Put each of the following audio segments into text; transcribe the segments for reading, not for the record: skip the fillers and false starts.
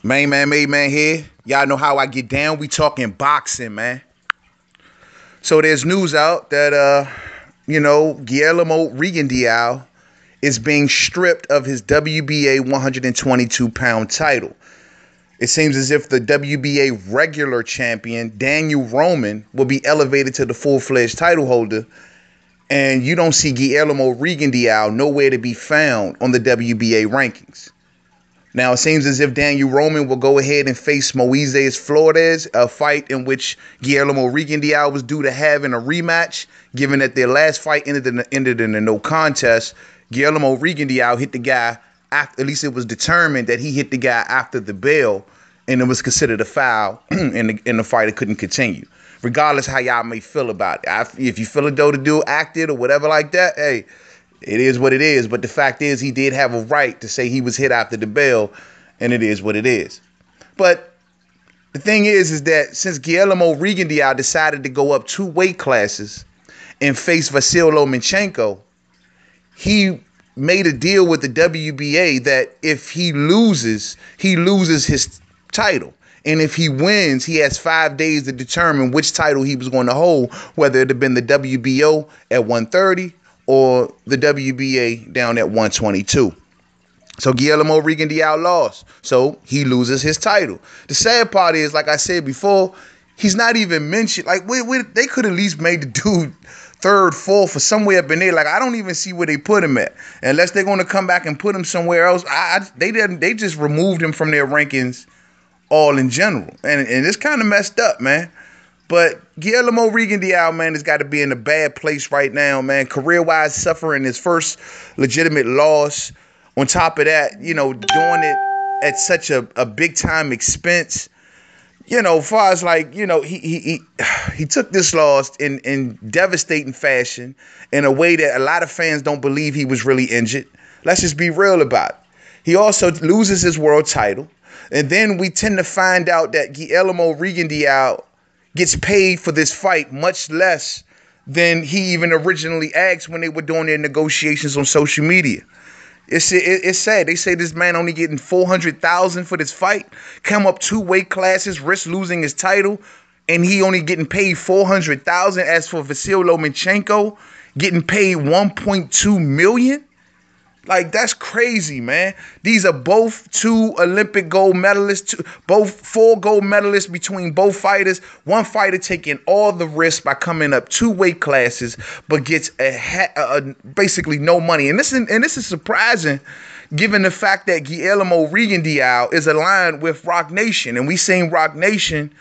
Main man here. Y'all know how I get down. We talking boxing, man. So there's news out that, Guillermo Rigondeaux is being stripped of his WBA 122-pound title. It seems as if the WBA regular champion, Daniel Roman, will be elevated to the full-fledged title holder. And you don't see Guillermo Rigondeaux nowhere to be found on the WBA rankings. Now, it seems as if Daniel Roman will go ahead and face Moises Flores, a fight in which Guillermo Rigondeaux was due to have in a rematch, given that their last fight ended in a no contest. Guillermo Rigondeaux hit the guy, after, at least it was determined that he hit the guy after the bell, and it was considered a foul, and the fight couldn't continue. Regardless how y'all may feel about it. If you feel as though the dude acted or whatever like that, hey, it is what it is. But the fact is, he did have a right to say he was hit after the bell, and it is what it is. But the thing is that since Guillermo Rigondeaux decided to go up 2 weight classes and face Vasyl Lomachenko, he made a deal with the WBA that if he loses his title. And if he wins, he has 5 days to determine which title he was going to hold, whether it had been the WBO at 130 or the WBA down at 122. So Guillermo Rigondeaux lost. So he loses his title. The sad part is, like I said before, he's not even mentioned. Like, they could at least made the dude 3rd, 4th, or somewhere up in there. Like, I don't even see where they put him at. Unless they're going to come back and put him somewhere else. They just removed him from their rankings all in general. And it's kind of messed up, man. But Guillermo Rigondeaux, man, has got to be in a bad place right now, man. Career-wise, suffering his first legitimate loss. On top of that, doing it at such a big-time expense. Far as like, he took this loss in devastating fashion in a way that a lot of fans don't believe he was really injured. Let's just be real about it. He also loses his world title. And then we tend to find out that Guillermo Rigondeaux gets paid for this fight much less than he even originally asked when they were doing their negotiations on social media. It's sad. They say this man only getting $400,000 for this fight, come up 2 weight classes, risk losing his title, and he only getting paid $400,000. As for Vasyl Lomachenko, getting paid $1.2 million. Like, that's crazy, man. These are both 2 Olympic gold medalists, both 4 gold medalists between both fighters. One fighter taking all the risk by coming up 2 weight classes, but gets basically no money. And this is surprising, given the fact that Guillermo Rigondeaux is aligned with Rock Nation, and we seen Rock Nation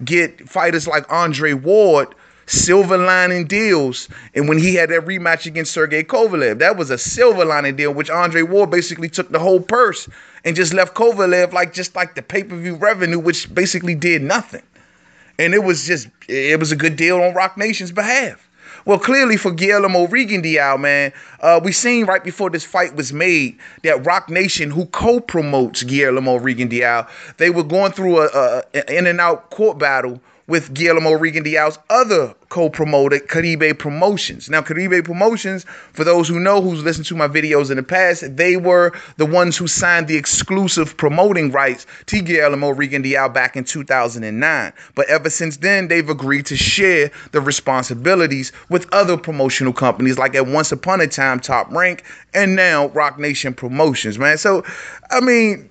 get fighters like Andre Ward silver lining deals. And when he had that rematch against Sergey Kovalev, that was a silver lining deal, which Andre Ward basically took the whole purse and just left Kovalev like the pay-per-view revenue, which basically did nothing. And it was a good deal on Rock Nation's behalf. Well, clearly for Guillermo Rigondeaux, man, we seen right before this fight was made that Rock Nation, who co-promotes Guillermo Rigondeaux, they were going through an in-and-out court battle with Guillermo Rigondeaux's other co-promoter, Caribe Promotions. Now, Caribe Promotions, for those who know, who's listened to my videos in the past, they were the ones who signed the exclusive promoting rights to Guillermo Rigondeaux back in 2009. But ever since then, they've agreed to share the responsibilities with other promotional companies, like at once upon a time Top Rank, and now Rock Nation Promotions, man. So, I mean,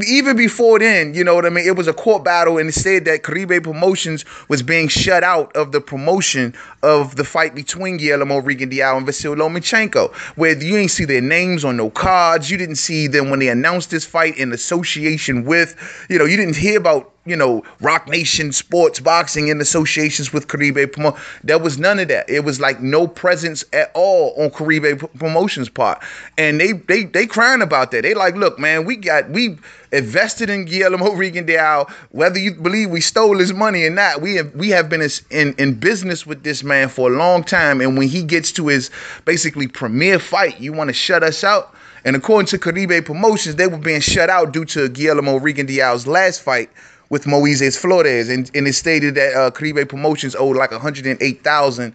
even before then, you know what I mean, it was a court battle, and it said that Caribe Promotions was being shut out of the promotion of the fight between Guillermo Rigondeaux and Vasyl Lomachenko, where you ain't see their names on no cards. You didn't see them when they announced this fight in association with, you didn't hear about, Rock Nation Sports Boxing in associations with Caribe Promotions. There was none of that. It was like no presence at all on Caribe Promotions' part. And they crying about that. They like, look, man, we invested in Guillermo Rigondeaux, whether you believe we stole his money or not. We have been in business with this man for a long time. And when he gets to his basically premier fight, you want to shut us out? And according to Caribe Promotions, they were being shut out due to Guillermo Rigondeaux's last fight with Moises Flores, and it stated that Caribe Promotions owed like $108,000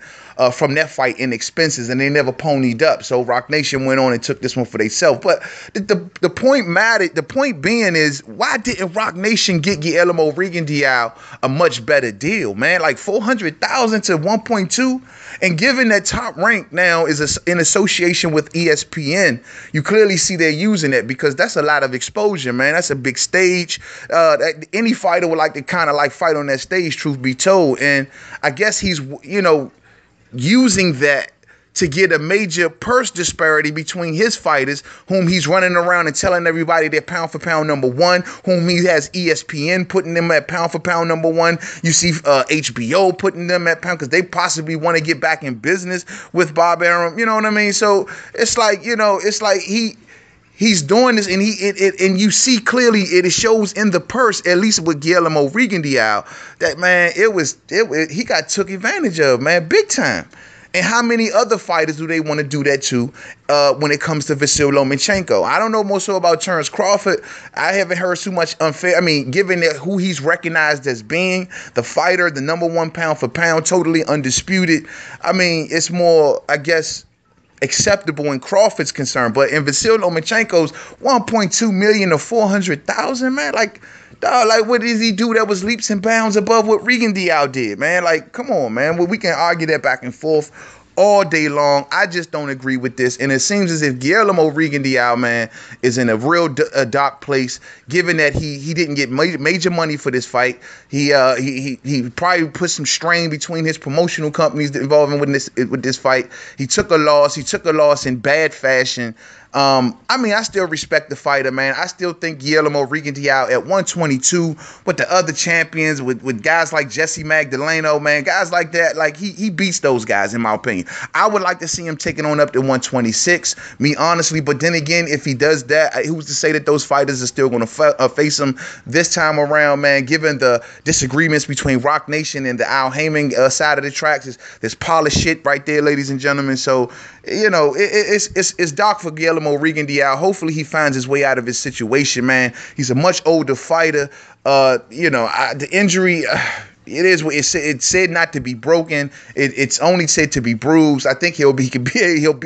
from that fight in expenses, and they never ponied up. So Rock Nation went on and took this one for themselves. But the point mattered. The point being is, why didn't Rock Nation get Guillermo Rigondeaux a much better deal, man? Like 400,000 to 1.2. And given that Top Rank now is in association with ESPN, you clearly see they're using it, because that's a lot of exposure, man. That's a big stage. Any fighter would like to kind of like fight on that stage, truth be told. And I guess he's, using that to get a major purse disparity between his fighters, whom he's running around and telling everybody they're pound for pound number one, whom he has ESPN putting them at pound for pound number one. You see HBO putting them at pound, because they possibly want to get back in business with Bob Arum. You know what I mean? So it's like, he's doing this, and and you see clearly it shows in the purse, at least with Guillermo Rigondeaux, that, man, he got took advantage of, man, big time. And how many other fighters do they want to do that to when it comes to Vasyl Lomachenko? I don't know more so about Terence Crawford. I haven't heard too much unfair. I mean, given that who he's recognized as being, the fighter, the number one pound for pound, totally undisputed. I mean, it's more, I guess, acceptable in Crawford's concern. But in Vasyl Lomachenko's 1.2 million to 400,000, man, like, dog, like, what does he do that was leaps and bounds above what Rigondeaux did, man? Like, come on, man. Well, we can argue that back and forth all day long. I just don't agree with this. And it seems as if Guillermo Rigondeaux, man, is in a real dark place, given that he didn't get major money for this fight. He probably put some strain between his promotional companies involving with this fight. He took a loss. He took a loss in bad fashion. I mean, I still respect the fighter, man. I still think Guillermo Rigondeaux at 122 with the other champions, with guys like Jesse Magdaleno, man, guys like that, like he beats those guys, in my opinion. I would like to see him taking on up to 126, me honestly. But then again, if he does that, who's to say that those fighters are still going to face him this time around, man? Given the disagreements between Rock Nation and the Al Heyman side of the tracks, there's polished shit right there, ladies and gentlemen. So, it's dark for Guillermo Rigondeaux. Hopefully he finds his way out of his situation, man. He's a much older fighter. The injury, it is what it's said not to be broken. It's only said to be bruised. I think he'll be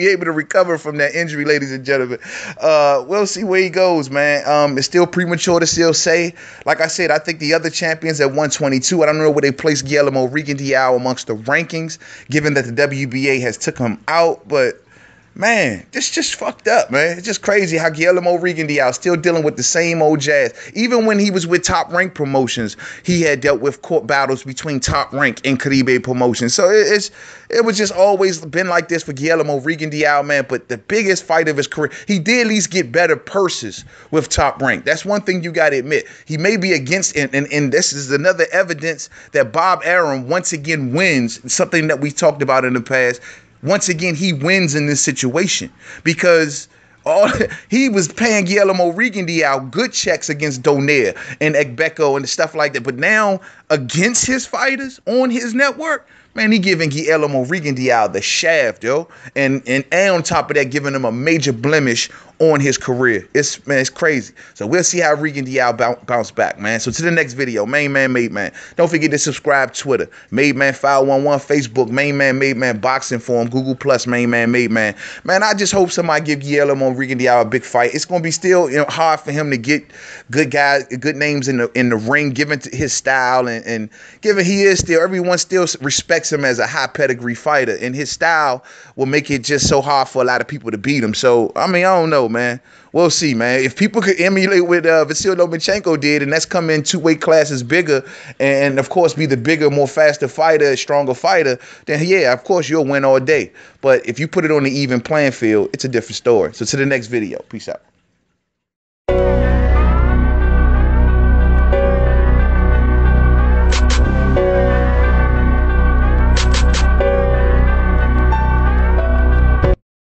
able to recover from that injury, ladies and gentlemen. We'll see where he goes, man. It's still premature to still say. Like I said, I think the other champions at 122, I don't know where they place Guillermo Rigondeaux amongst the rankings, given that the WBA has took him out, but man, this just fucked up, man. It's just crazy how Guillermo Rigondeaux still dealing with the same old jazz. Even when he was with Top Rank Promotions, he had dealt with court battles between Top Rank and Caribe Promotions. So it was just always been like this for Guillermo Rigondeaux, man. But the biggest fight of his career, he did at least get better purses with Top Rank. That's one thing you got to admit. He may be against, and this is another evidence that Bob Arum once again wins, something that we talked about in the past. Once again, he wins in this situation, because he was paying Guillermo Rigondeaux good checks against Donaire and Ekbeko and stuff like that. But now against his fighters on his network, man, he giving Guillermo Rigondeaux the shaft, yo. And on top of that, giving him a major blemish on his career. It's crazy. So we'll see how Rigondeaux bounce back, man. So to the next video, Main Man, Made Man. Don't forget to subscribe, Twitter, Made Man 511, Facebook, Main Man, Made Man, Boxing Forum, Google Plus, Main Man, Made Man. Man, I just hope somebody give Guillermo Rigondeaux a big fight. It's gonna be still hard for him to get good guys, good names in the ring, given to his style, and given he is still, everyone still respects him as a high pedigree fighter, and his style will make it just so hard for a lot of people to beat him. So I mean, I don't know, man. We'll see, man. If people could emulate what Vasyl Lomachenko did, and that's come in 2 weight classes bigger, and of course be the bigger, more faster fighter, stronger fighter, then yeah, of course you'll win all day. But if you put it on the even playing field, it's a different story. So to the next video. Peace out.